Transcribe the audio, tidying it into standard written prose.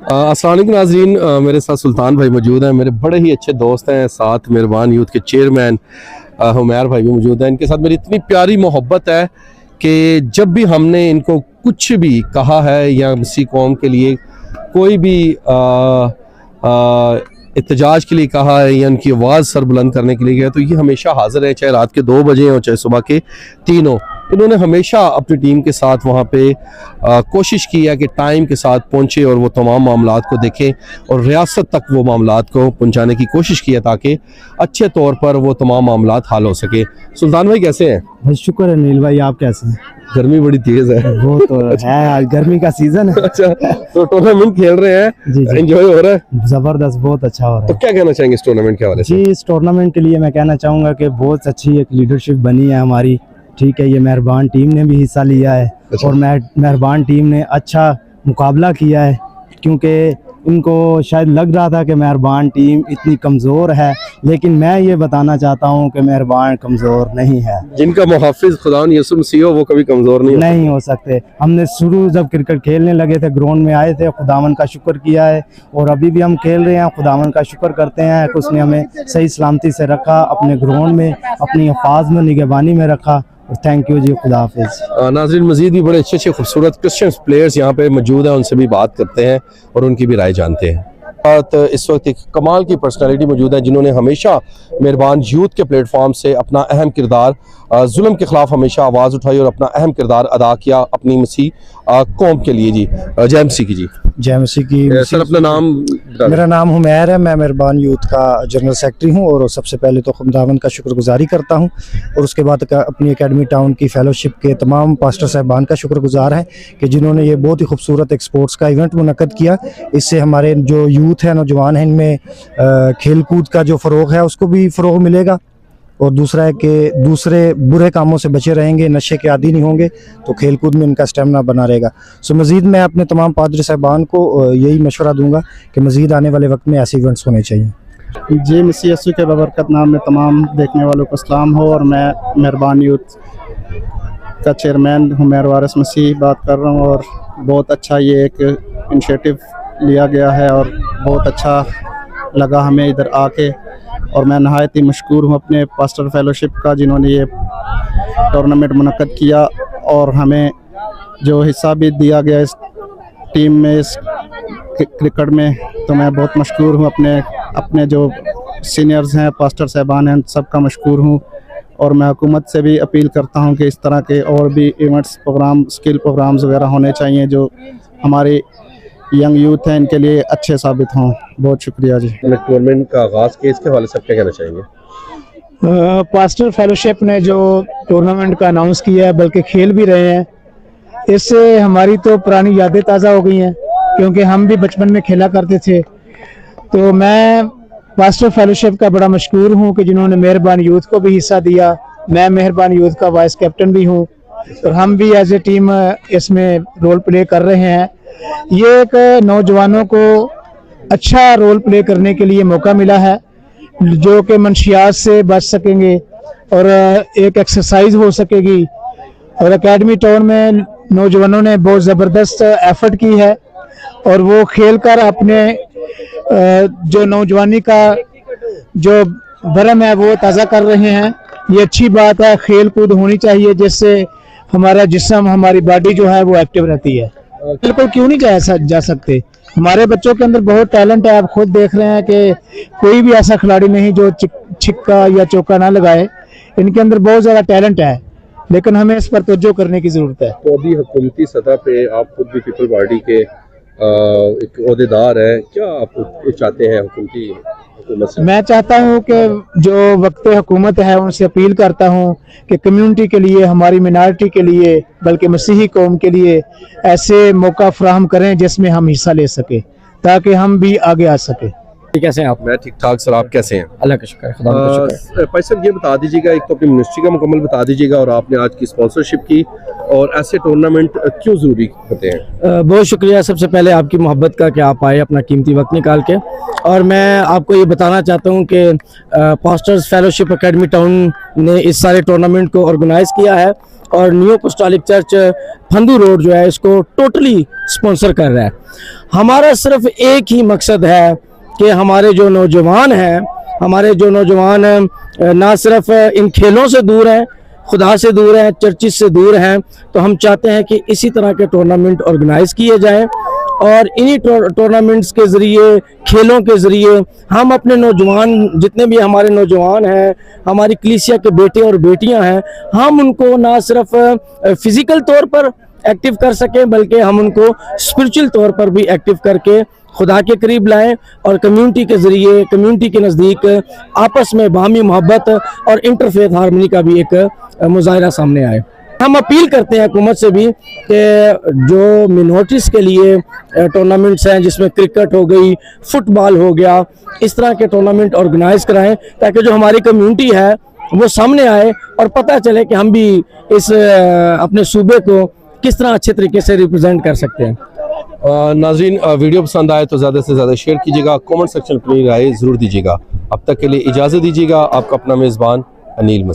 अस्सलाम वालेकुम नाज़रीन, मेरे साथ सुल्तान भाई मौजूद हैं। मेरे बड़े ही अच्छे दोस्त हैं, साथ मेहरबान यूथ के चेयरमैन हुमैर भाई भी मौजूद हैं। इनके साथ मेरी इतनी प्यारी मोहब्बत है कि जब भी हमने इनको कुछ भी कहा है या किसी कौम के लिए कोई भी एहतजाज के लिए कहा है या उनकी आवाज़ सर बुलंद करने के लिए गया, तो ये हमेशा हाजिर है, चाहे रात के 2 बजे हो चाहे सुबह के 3 हो। इन्होंने हमेशा अपनी टीम के साथ वहाँ पे कोशिश की है कि टाइम के साथ पहुँचे और वो तमाम मामलात को देखें और रियासत तक वो मामलात को पहुँचाने की कोशिश की है ताकि अच्छे तौर पर वो तमाम मामलात हल हो सके। सुल्तान भाई कैसे हैं? भाई शुक्र है नील भाई, आप कैसे हैं? गर्मी बड़ी तेज है। वो तो है, गर्मी का सीजन है। अच्छा, तो टूर्नामेंट खेल रहे हैं, जी जी, एंजॉय हो रहा है? जबरदस्त, बहुत अच्छा हो रहा तो है। क्या कहना चाहेंगे इस टूर्नामेंट के हवाले से? जी, इस टूर्नामेंट के लिए मैं कहना चाहूँगा कि बहुत अच्छी एक लीडरशिप बनी है हमारी। ठीक है, ये मेहरबान टीम ने भी हिस्सा लिया है और मेहरबान टीम ने अच्छा मुकाबला किया है, क्योंकि उनको शायद लग रहा था कि मेहरबान टीम इतनी कमज़ोर है, लेकिन मैं ये बताना चाहता हूँ कि मेहरबान कमज़ोर नहीं है। जिनका मुहाफिज खुदा यसुफ मसीह हो वो कभी कमज़ोर नहीं हो सकते। हमने शुरू जब क्रिकेट खेलने लगे थे, ग्राउंड में आए थे, खुदावन का शुक्र किया है और अभी भी हम खेल रहे हैं। खुदावन का शुक्र करते हैं कि उसने हमें सही सलामती से रखा, अपने ग्राउंड में अपनी हिफाज में निगहबानी में रखा। थैंक यू जी, खुदा हाफिज। नाज़रीन, मज़ीद भी बड़े अच्छे खूबसूरत क्रिश्चियन प्लेयर्स यहाँ पे मौजूद हैं, उनसे भी बात करते हैं और उनकी भी राय जानते हैं। इस वक्त एक कमाल की पर्सनालिटी मौजूद है जिन्होंने हमेशा मेहरबान यूथ के प्लेटफॉर्म से अपना अहम किरदार, जुल्म के खिलाफ हमेशा आवाज़ उठाई और अपना अहम किरदार अदा किया अपनी मसीह कौम के लिए। जी, जय मसीह की। जी, जय मसीह की। सर, अपना नाम? मेरा नाम हुमैर है, मैं मेहरबान यूथ का जनरल सेक्रेटरी हूँ और सबसे पहले तो खुदावंद का शुक्रगुजारी करता हूँ और उसके बाद अपनी एकेडमी टाउन की फेलोशिप के तमाम पास्टर साहबान का शुक्रगुजार है कि जिन्होंने ये बहुत ही खूबसूरत एक स्पोर्ट्स का इवेंट मुनक्कद किया। इससे हमारे जो यूथ है, नौजवान हैं, इनमें खेल कूद का जो फ़रोग है उसको भी फ़रोग मिलेगा और दूसरा है कि दूसरे बुरे कामों से बचे रहेंगे, नशे के आदी नहीं होंगे, तो खेल कूद में इनका स्टेमिना बना रहेगा। सो मज़ीद मैं अपने तमाम पादरी साहबान को यही मशवरा दूंगा कि मज़ीद आने वाले वक्त में ऐसे इवेंट्स होने चाहिए। जी, मसीह यीशु के बबरकत नाम में तमाम देखने वालों को सलाम हो और मैं मेहरबान यूथ का चेयरमैन हुमैर वारिस मसीह बात कर रहा हूँ और बहुत अच्छा ये एक इनिशिएटिव लिया गया है और बहुत अच्छा लगा हमें इधर आके और मैं नहायत ही मशकूर हूँ अपने पास्टर फेलोशिप का जिन्होंने ये टूर्नामेंट मुनक्कद किया और हमें जो हिस्सा भी दिया गया इस टीम में, इस क्रिकेट में, तो मैं बहुत मशकूर हूँ। अपने जो सीनियर्स हैं, पास्टर साहबान हैं, सबका मशकूर हूँ और मैं हुकूमत से भी अपील करता हूँ कि इस तरह के और भी इवेंट्स, प्रोग्राम, स्किल प्रोग्राम्स वगैरह होने चाहिए जो हमारे यंग यूथ हैं इनके लिए अच्छे साबित हों। बहुत शुक्रिया जी। टूर्नामेंट का आगाज़ के इसके हवाले से क्या कहना चाहेंगे? पास्टर फेलोशिप ने जो टूर्नामेंट का अनाउंस किया है, बल्कि खेल भी रहे हैं, इससे हमारी तो पुरानी यादें ताज़ा हो गई हैं क्योंकि हम भी बचपन में खेला करते थे। तो मैं पास्टर फेलोशिप का बड़ा मशकूर हूँ कि जिन्होंने मेहरबान यूथ को भी हिस्सा दिया। मैं मेहरबान यूथ का वाइस कैप्टन भी हूँ और हम भी एज ए टीम इसमें रोल प्ले कर रहे हैं। ये एक नौजवानों को अच्छा रोल प्ले करने के लिए मौका मिला है जो कि मंशियात से बच सकेंगे और एक एक्सरसाइज हो सकेगी और एकेडमी टाउन में नौजवानों ने बहुत ज़बरदस्त एफर्ट की है और वो खेल कर अपने जो नौजवानी का जो भरम है वो ताज़ा कर रहे हैं। ये अच्छी बात है, खेल कूद होनी चाहिए जिससे हमारा जिस्म, हमारी बॉडी जो है वो एक्टिव रहती है। बिल्कुल, क्यों नहीं जा सकते। हमारे बच्चों के अंदर बहुत टैलेंट है। आप खुद देख रहे हैं कि कोई भी ऐसा खिलाड़ी नहीं जो छिक्का या चौका ना लगाए। इनके अंदर बहुत ज़्यादा टैलेंट है, लेकिन हमें इस पर तवज्जो करने की ज़रूरत है। तो अभी हुकूमती सतह पे आप खुद भी पीपल पार्टी के एक ओहदेदार है, क्या आप चाहते हैं हुकूमती हुकूमत से? मैं चाहता हूं कि जो वक्त हुकूमत है उनसे अपील करता हूं कि कम्युनिटी के लिए, हमारी मिनारिटी के लिए, बल्कि मसीही कौम के लिए ऐसे मौका फराहम करें जिसमें हम हिस्सा ले सकें ताकि हम भी आगे आ सकें। कैसे हैं आप? मैं ठीक ठाक सर, आप कैसे हैं? अल्लाह का शुक्र है, खुदा का शुक्र है। भाई साहब, ये बता दीजिएगा, एक तो अपनी मिनिस्ट्री का मुकम्मल बता दीजिएगा और आपने आज की स्पॉन्सरशिप की और ऐसे टूर्नामेंट क्यों ज़रूरी होते हैं? बहुत शुक्रिया सबसे पहले आपकी मोहब्बत का कि आप आए अपना कीमती वक्त निकाल के। और मैं आपको ये बताना चाहता हूँ कि पास्टर्स फेलोशिप एकेडमी टाउन ने इस सारे टूर्नामेंट को ऑर्गेनाइज़ किया है और न्यू अपोस्टोलिक चर्च फंदू रोड जो है इसको टोटली स्पॉन्सर कर रहा है। हमारा सिर्फ एक ही मकसद है कि हमारे जो नौजवान हैं ना सिर्फ इन खेलों से दूर हैं, खुदा से दूर हैं, चर्चिस से दूर हैं, तो हम चाहते हैं कि इसी तरह के टूर्नामेंट ऑर्गेनाइज किए जाएं और इन्हीं टूर्नामेंट्स के ज़रिए, खेलों के ज़रिए हम अपने नौजवान, जितने भी हमारे नौजवान हैं, हमारी कलीसिया के बेटे और बेटियां हैं, हम उनको ना सिर्फ फिज़िकल तौर पर एक्टिव कर सकें बल्कि हम उनको स्पिरिचुअल तौर पर भी एक्टिव करके खुदा के करीब लाएं और कम्युनिटी के ज़रिए, कम्युनिटी के नज़दीक आपस में बाहमी मोहब्बत और इंटरफेथ हार्मनी का भी एक मुजाहिरा सामने आए। हम अपील करते हैं हुकूमत से भी कि जो मिनोरिटीज़ के लिए टूर्नामेंट्स हैं, जिसमें क्रिकेट हो गई, फुटबॉल हो गया, इस तरह के टूर्नामेंट ऑर्गेनाइज कराएं ताकि जो हमारी कम्युनिटी है वो सामने आए और पता चले कि हम भी इस अपने सूबे को किस तरह अच्छे तरीके से रिप्रेजेंट कर सकते हैं। नाज़रीन, वीडियो पसंद आए तो ज़्यादा से ज़्यादा शेयर कीजिएगा, कमेंट सेक्शन पर अपनी राय ज़रूर दीजिएगा। अब तक के लिए इजाज़त दीजिएगा। आपका अपना मेज़बान अनिल मसीह।